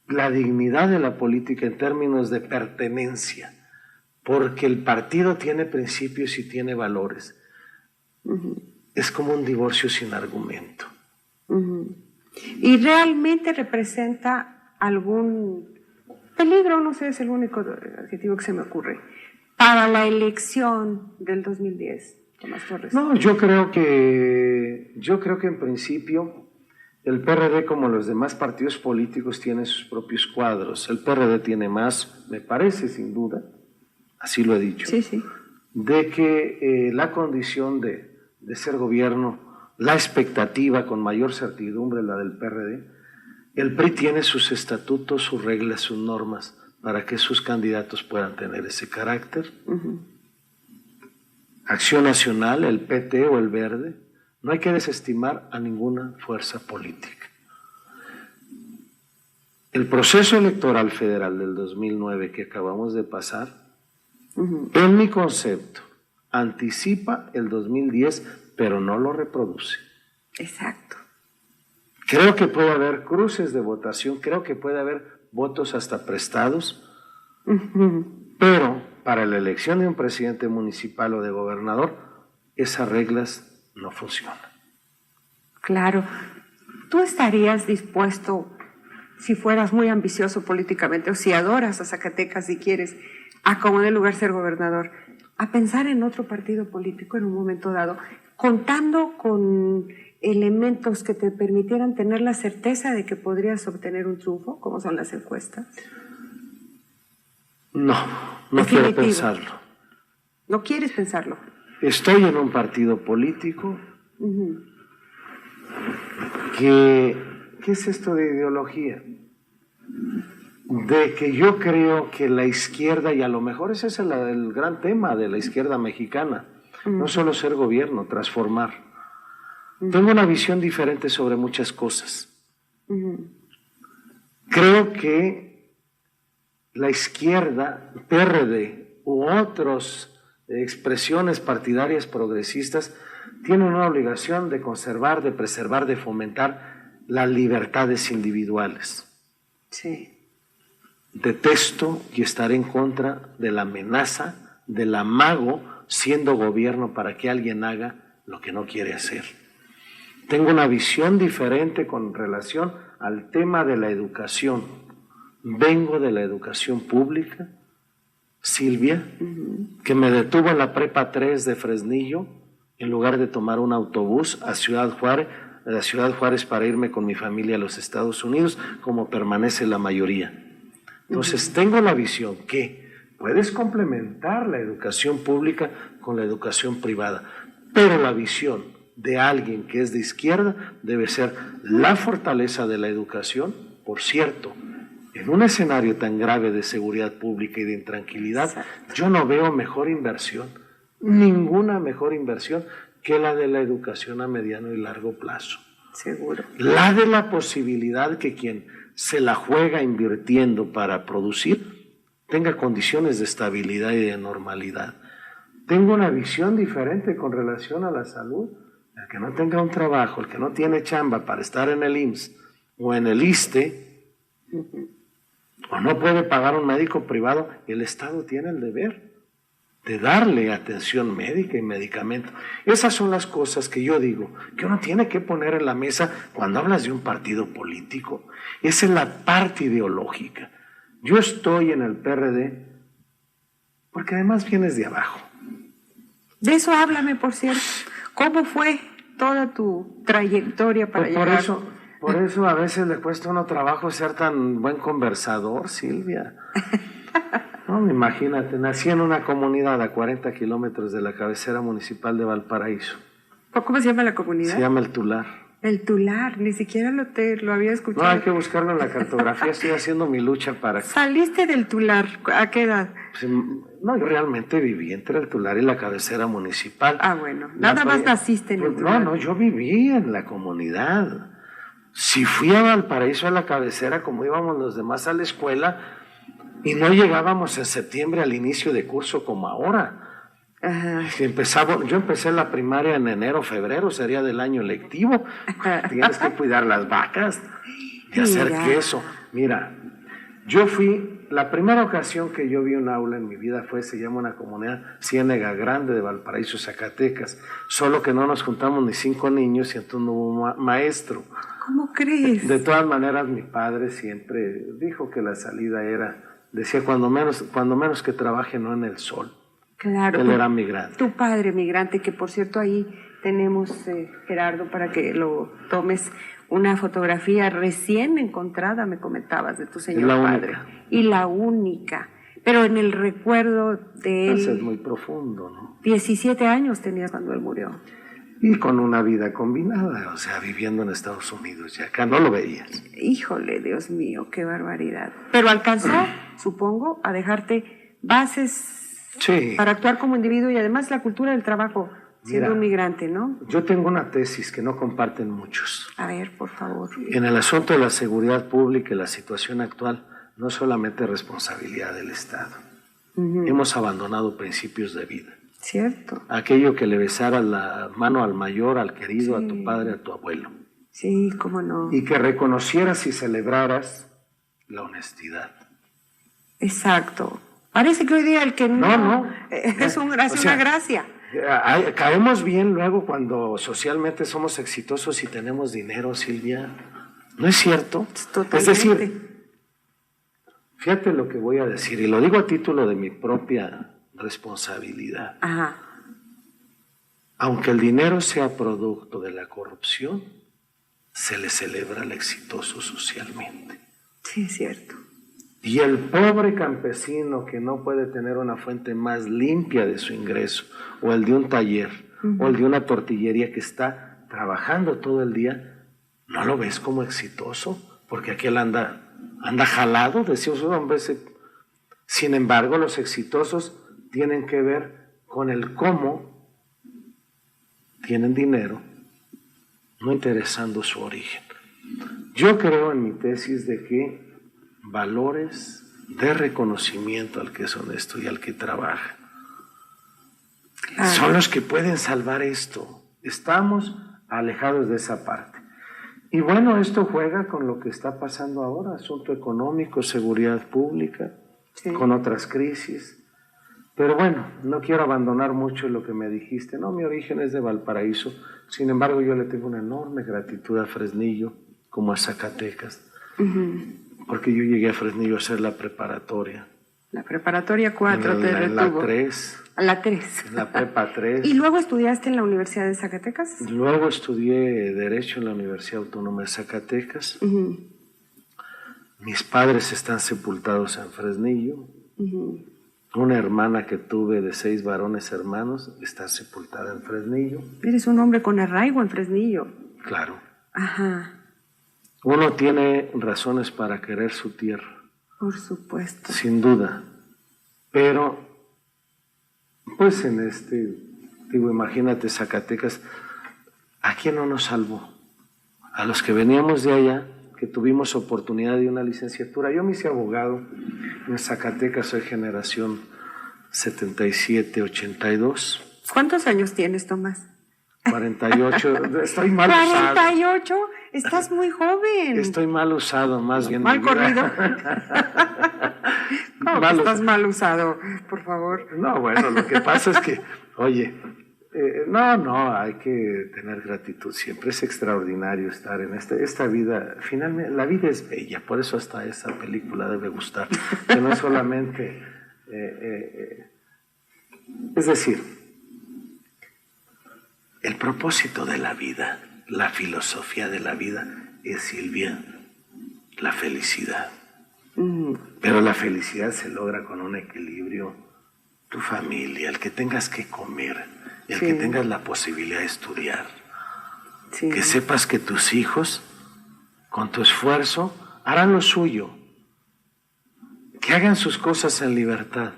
la dignidad de la política en términos de pertenencia, porque el partido tiene principios y tiene valores. Es como un divorcio sin argumento. ¿Y realmente representa algún peligro? No sé, es el único adjetivo que se me ocurre, para la elección del 2010, Tomás Torres. No, yo creo que en principio el PRD, como los demás partidos políticos, tiene sus propios cuadros. El PRD tiene más, me parece, sin duda, así lo he dicho, sí, de que la condición de ser gobierno, la expectativa con mayor certidumbre, la del PRD, el PRI tiene sus estatutos, sus reglas, sus normas, para que sus candidatos puedan tener ese carácter. Acción Nacional, el PT o el Verde, no hay que desestimar a ninguna fuerza política. El proceso electoral federal del 2009 que acabamos de pasar, en mi concepto, anticipa el 2010, pero no lo reproduce. Exacto. Creo que puede haber cruces de votación, creo que puede haber votos hasta prestados, pero para la elección de un presidente municipal o de gobernador, esas reglas no funcionan. Claro. ¿Tú estarías dispuesto, si fueras muy ambicioso políticamente, o si adoras a Zacatecas y quieres, a como de lugar ser gobernador, a pensar en otro partido político en un momento dado, contando con elementos que te permitieran tener la certeza de que podrías obtener un triunfo, como son las encuestas? No quiero pensarlo. ¿No quieres pensarlo? Estoy en un partido político ¿Qué es esto de ideología? de que yo creo que la izquierda, y a lo mejor ese es el gran tema de la izquierda mexicana, no solo ser gobierno, transformar. Tengo una visión diferente sobre muchas cosas. Creo que la izquierda, PRD u otras expresiones partidarias progresistas tienen una obligación de conservar, de preservar, de fomentar las libertades individuales. Sí. Detesto y estaré en contra de la amenaza, del amago, siendo gobierno para que alguien haga lo que no quiere hacer. Tengo una visión diferente con relación al tema de la educación. Vengo de la educación pública, Silvia, que me detuvo en la Prepa 3 de Fresnillo, en lugar de tomar un autobús a Ciudad Juárez para irme con mi familia a los Estados Unidos, como permanece la mayoría. Entonces, tengo la visión que puedes complementar la educación pública con la educación privada, pero la visión de alguien que es de izquierda debe ser la fortaleza de la educación. Por cierto, en un escenario tan grave de seguridad pública y de intranquilidad, yo no veo mejor inversión, ninguna mejor inversión que la de la educación a mediano y largo plazo. Seguro. La de la posibilidad que quien se la juega invirtiendo para producir tenga condiciones de estabilidad y de normalidad. Tengo una visión diferente con relación a la salud. El que no tenga un trabajo, el que no tiene chamba para estar en el IMSS o en el ISSSTE, o no puede pagar un médico privado, el Estado tiene el deber de darle atención médica y medicamento. Esas son las cosas que yo digo, que uno tiene que poner en la mesa cuando hablas de un partido político. Esa es la parte ideológica. Yo estoy en el PRD porque además vienes de abajo. De eso háblame, por cierto. ¿Cómo fue toda tu trayectoria para llegar? Por eso a veces le cuesta a uno trabajo ser tan buen conversador, Silvia. No, imagínate, nací en una comunidad a 40 kilómetros de la cabecera municipal de Valparaíso. ¿Cómo se llama la comunidad? Se llama El Tular. El Tular, ni siquiera lo había escuchado. No, hay que buscarlo en la cartografía, estoy haciendo mi lucha para... ¿Saliste del Tular? ¿A qué edad? Pues, no, yo realmente viví entre El Tular y la cabecera municipal. Ah, bueno, nada más naciste en El Tular. No, yo viví en la comunidad. Si fui a Valparaíso a la cabecera, como íbamos los demás a la escuela, y no llegábamos en septiembre al inicio de curso como ahora. Ajá. Yo empecé la primaria en enero, febrero, sería del año lectivo. Tienes que cuidar las vacas y hacer queso. Mira, la primera ocasión que yo vi un aula en mi vida se llama una comunidad Ciénega Grande de Valparaíso, Zacatecas, solo que no nos juntamos ni 5 niños y entonces no hubo maestro. ¿Cómo crees? De todas maneras, mi padre siempre dijo que la salida decía cuando menos que trabaje no en el sol. Claro. Él era migrante. Tu padre migrante, que por cierto ahí tenemos, Gerardo, para que lo tomes, una fotografía recién encontrada, me comentabas, de tu señor padre. Única. Y la única. Pero en el recuerdo de él... Eso es muy profundo, ¿no? 17 años tenías cuando él murió. Y con una vida combinada, o sea, viviendo en Estados Unidos, y acá no lo veías. Híjole, Dios mío, qué barbaridad. Pero alcanzó, supongo, a dejarte bases... Sí. Para actuar como individuo y además la cultura del trabajo, siendo un migrante, ¿no? Yo tengo una tesis que no comparten muchos. A ver, por favor. En el asunto de la seguridad pública y la situación actual, no solamente responsabilidad del Estado. Hemos abandonado principios de vida. Cierto. Aquello que le besara la mano al mayor, al querido, a tu padre, a tu abuelo. Sí, cómo no. Y que reconocieras y celebraras la honestidad. Exacto. Parece que hoy día el que no es una gracia. Caemos bien luego cuando socialmente somos exitosos y tenemos dinero, Silvia. ¿No es cierto? Totalmente. Es decir, fíjate lo que voy a decir, y lo digo a título de mi propia responsabilidad. Ajá. Aunque el dinero sea producto de la corrupción, se le celebra al exitoso socialmente. Sí, es cierto. Y el pobre campesino que no puede tener una fuente más limpia de su ingreso, o el de un taller, o el de una tortillería que está trabajando todo el día, ¿no lo ves como exitoso? Porque aquel anda anda jalado, decía un hombre. Sin embargo, los exitosos tienen que ver con el cómo tienen dinero, no interesando su origen. Yo creo en mi tesis de que valores de reconocimiento al que es honesto y al que trabaja son los que pueden salvar esto. Estamos alejados de esa parte. Y bueno, esto juega con lo que está pasando ahora, asunto económico, seguridad pública, sí, con otras crisis. Pero bueno, no quiero abandonar mucho lo que me dijiste. No, mi origen es de Valparaíso. Sin embargo, yo le tengo una enorme gratitud a Fresnillo, como a Zacatecas. Porque yo llegué a Fresnillo a hacer la preparatoria. La preparatoria 4 te retuvo. En la 3. A la 3. En la prepa 3. ¿Y luego estudiaste en la Universidad de Zacatecas? Luego estudié Derecho en la Universidad Autónoma de Zacatecas. Mis padres están sepultados en Fresnillo. Una hermana que tuve de 6 varones hermanos está sepultada en Fresnillo. Eres un hombre con arraigo en Fresnillo. Claro. Ajá. Uno tiene razones para querer su tierra. Por supuesto. Sin duda. Pero, pues imagínate Zacatecas, ¿a quién no nos salvó? A los que veníamos de allá, que tuvimos oportunidad de una licenciatura. Yo me hice abogado en Zacatecas, soy generación 77, 82. ¿Cuántos años tienes, Tomás? 48, estoy mal usado. 48, estás muy joven. Estoy mal usado, más bien. Mal corrido. ¿Cómo que estás mal usado, por favor? No, bueno, lo que pasa es que, oye, no, hay que tener gratitud siempre. Es extraordinario estar en esta vida. Finalmente, la vida es bella, por eso hasta esa película debe gustar. Que no solamente, es decir, el propósito de la vida, la filosofía de la vida es, Silvia, la felicidad. Pero la felicidad se logra con un equilibrio. Tu familia, el que tengas que comer, el que tengas la posibilidad de estudiar. Que sepas que tus hijos, con tu esfuerzo, harán lo suyo. Que hagan sus cosas en libertad.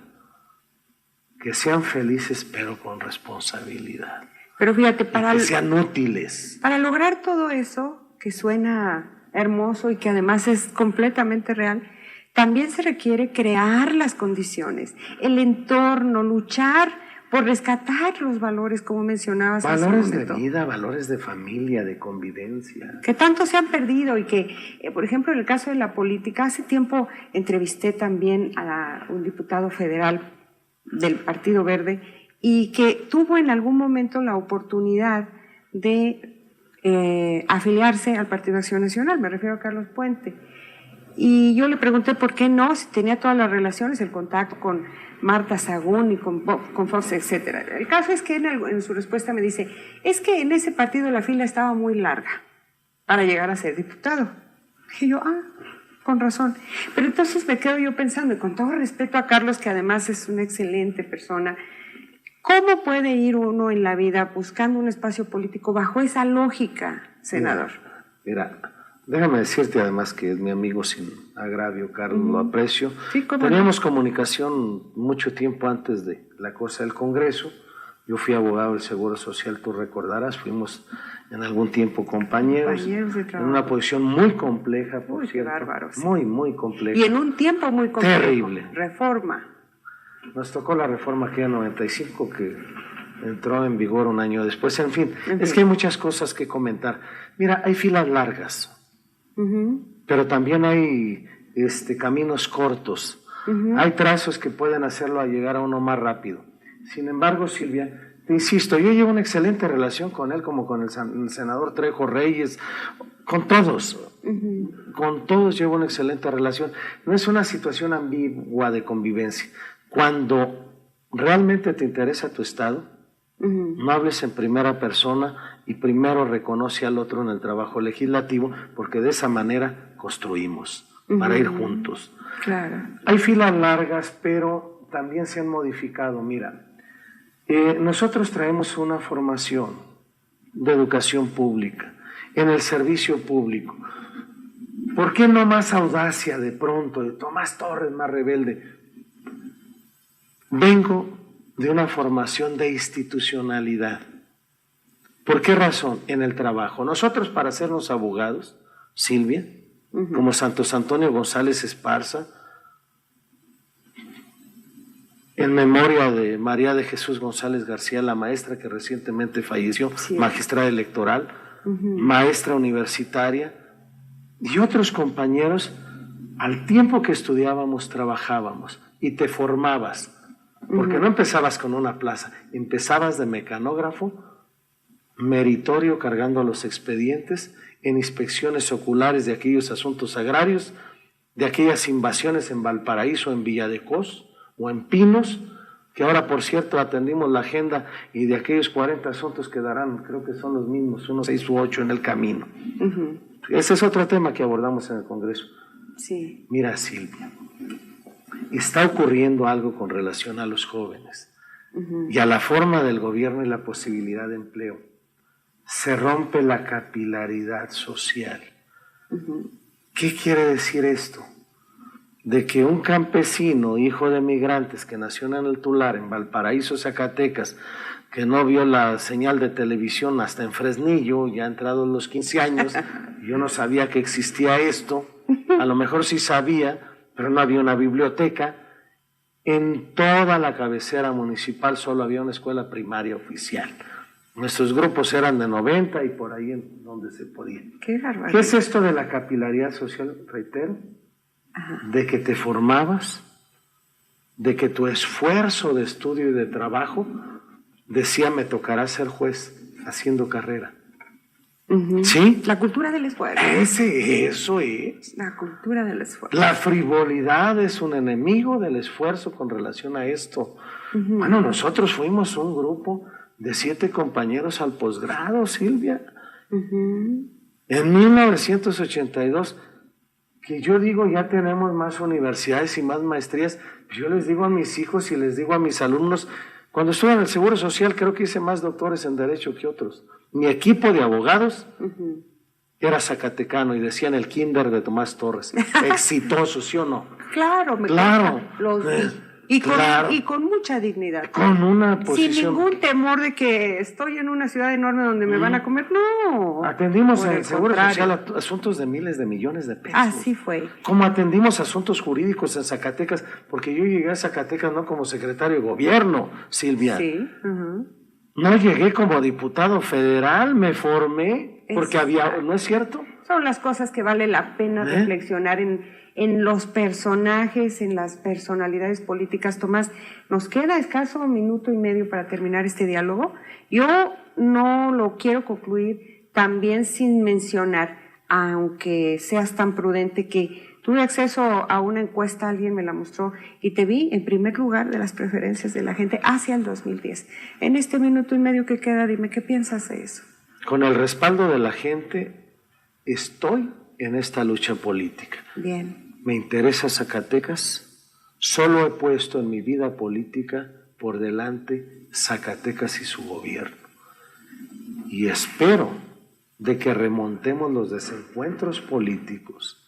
Que sean felices, pero con responsabilidad. Pero fíjate, que sean útiles. Para lograr todo eso, que suena hermoso y que además es completamente real, también se requiere crear las condiciones, el entorno, luchar por rescatar los valores, como mencionabas hace un momento. Valores de vida, valores de familia, de convivencia. Que tanto se han perdido y que, por ejemplo, en el caso de la política, hace tiempo entrevisté también a un diputado federal del Partido Verde y que tuvo en algún momento la oportunidad de afiliarse al Partido Acción Nacional, me refiero a Carlos Puente. Y yo le pregunté por qué no, si tenía todas las relaciones, el contacto con Marta Sagún y con Fox, etcétera. El caso es que en su respuesta me dice, es que en ese partido la fila estaba muy larga para llegar a ser diputado. Dije yo, con razón. Pero entonces me quedo yo pensando, y con todo respeto a Carlos, que además es una excelente persona, ¿cómo puede ir uno en la vida buscando un espacio político bajo esa lógica, senador? Mira, déjame decirte además que es mi amigo sin agravio, Carlos, lo aprecio. Sí, teníamos comunicación mucho tiempo antes de la cosa del Congreso. Yo fui abogado del Seguro Social, tú recordarás, fuimos en algún tiempo compañeros de trabajo. En una posición muy compleja, por cierto. Bárbaro, sí. Muy compleja. Y en un tiempo muy complejo. Terrible. Reforma. Nos tocó la reforma aquella 95 que entró en vigor un año después. En fin, es que hay muchas cosas que comentar. Mira, hay filas largas, pero también hay caminos cortos. Hay trazos que pueden hacerlo a llegar a uno más rápido. Sin embargo, Silvia, te insisto, yo llevo una excelente relación con él, como con el senador Trejo Reyes, con todos. Con todos llevo una excelente relación. No es una situación ambigua de convivencia. Cuando realmente te interesa tu estado, no hables en primera persona y primero reconoce al otro en el trabajo legislativo, porque de esa manera construimos para ir juntos. Claro. Hay filas largas, pero también se han modificado. Mira, nosotros traemos una formación de educación pública en el servicio público. ¿Por qué no más audacia de pronto, de Tomás Torres más rebelde? Vengo de una formación de institucionalidad. ¿Por qué razón? En el trabajo. Nosotros, para hacernos abogados, Silvia, como Santos Antonio González Esparza, en memoria de María de Jesús González García, la maestra que recientemente falleció, sí, magistrada electoral, maestra universitaria, y otros compañeros, al tiempo que estudiábamos, trabajábamos y te formabas, porque no empezabas con una plaza, empezabas de mecanógrafo, meritorio, cargando los expedientes, en inspecciones oculares de aquellos asuntos agrarios, de aquellas invasiones en Valparaíso, en Villa de Cos o en Pinos, que ahora, por cierto, atendimos la agenda, y de aquellos 40 asuntos quedarán, creo que son los mismos, unos 6 u 8 en el camino. Ese es otro tema que abordamos en el Congreso. Sí. Mira, Silvia, está ocurriendo algo con relación a los jóvenes y a la forma del gobierno y la posibilidad de empleo. Se rompe la capilaridad social. ¿Qué quiere decir esto? De que un campesino, hijo de migrantes, que nació en el Tular, en Valparaíso, Zacatecas, que no vio la señal de televisión hasta en Fresnillo, ya entrados los 15 años, yo no sabía que existía esto, a lo mejor sí sabía, pero no había una biblioteca. En toda la cabecera municipal solo había una escuela primaria oficial. Nuestros grupos eran de 90 y por ahí en donde se podía. Qué barbaridad. ¿Qué es esto de la capilaridad social? Reitero, de que te formabas, de que tu esfuerzo de estudio y de trabajo decía: me tocará ser juez haciendo carrera. ¿Sí? La cultura del esfuerzo. Eso es. La cultura del esfuerzo. La frivolidad es un enemigo del esfuerzo con relación a esto. Bueno, nosotros fuimos un grupo de 7 compañeros al posgrado, Silvia. En 1982, que yo digo, ya tenemos más universidades y más maestrías. Yo les digo a mis hijos y les digo a mis alumnos, cuando estuve en el Seguro Social, creo que hice más doctores en Derecho que otros. Mi equipo de abogados era zacatecano y decían el kinder de Tomás Torres. Exitoso, ¿sí o no? Claro, claro. Y con mucha dignidad. Con una posición. Sin ningún temor de que estoy en una ciudad enorme donde me van a comer. No. Atendimos en el Seguro Social asuntos de miles de millones de pesos. Así fue. Como atendimos asuntos jurídicos en Zacatecas, porque yo llegué a Zacatecas no como secretario de gobierno, Silvia. Sí. No llegué como diputado federal, me formé, porque había, ¿no es cierto? Son las cosas que vale la pena reflexionar en los personajes, en las personalidades políticas. Tomás, nos queda escaso 1 minuto y medio para terminar este diálogo. Yo no lo quiero concluir también sin mencionar, aunque seas tan prudente, que tuve acceso a una encuesta, alguien me la mostró, y te vi en primer lugar de las preferencias de la gente hacia el 2010. En este 1 minuto y medio que queda, dime, ¿qué piensas de eso? Con el respaldo de la gente, estoy en esta lucha política. Bien. Me interesa Zacatecas. Solo he puesto en mi vida política por delante Zacatecas y su gobierno. Y espero de que remontemos los desencuentros políticos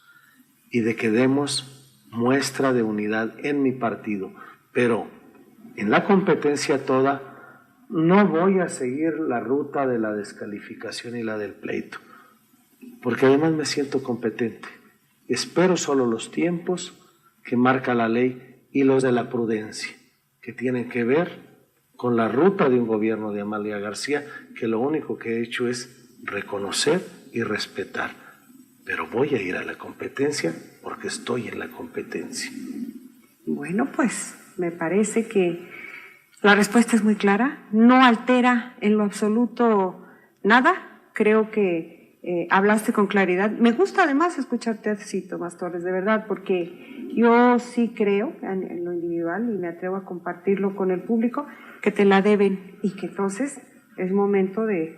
y de que demos muestra de unidad en mi partido. Pero en la competencia toda no voy a seguir la ruta de la descalificación y la del pleito, porque además me siento competente. Espero solo los tiempos que marca la ley y los de la prudencia, que tienen que ver con la ruta de un gobierno de Amalia García, que lo único que he hecho es reconocer y respetar. Pero voy a ir a la competencia porque estoy en la competencia. Bueno, pues me parece que la respuesta es muy clara. No altera en lo absoluto nada. Creo que hablaste con claridad. Me gusta además escucharte así, Tomás Torres, de verdad, porque yo sí creo en lo individual y me atrevo a compartirlo con el público, que te la deben y que entonces es momento de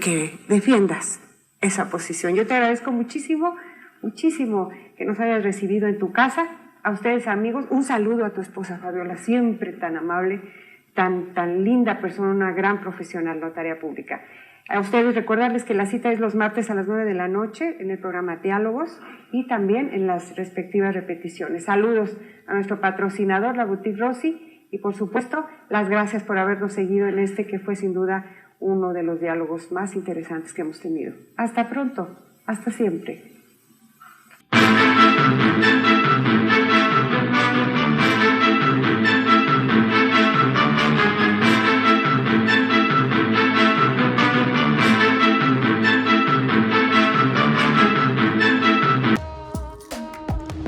que defiendas esa posición. Yo te agradezco muchísimo, muchísimo que nos hayas recibido en tu casa. A ustedes, amigos, un saludo a tu esposa Fabiola, siempre tan amable, tan linda persona, una gran profesional, notaria pública. A ustedes recordarles que la cita es los martes a las 9 de la noche en el programa Diálogos y también en las respectivas repeticiones. Saludos a nuestro patrocinador, la Boutique Rossi, y por supuesto, las gracias por habernos seguido en este que fue sin duda uno de los diálogos más interesantes que hemos tenido. Hasta pronto, hasta siempre.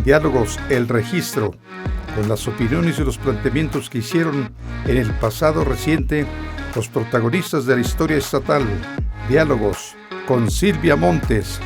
Diálogos El Registro, con las opiniones y los planteamientos que hicieron en el pasado reciente los protagonistas de la historia estatal. Diálogos con Silvia Montes.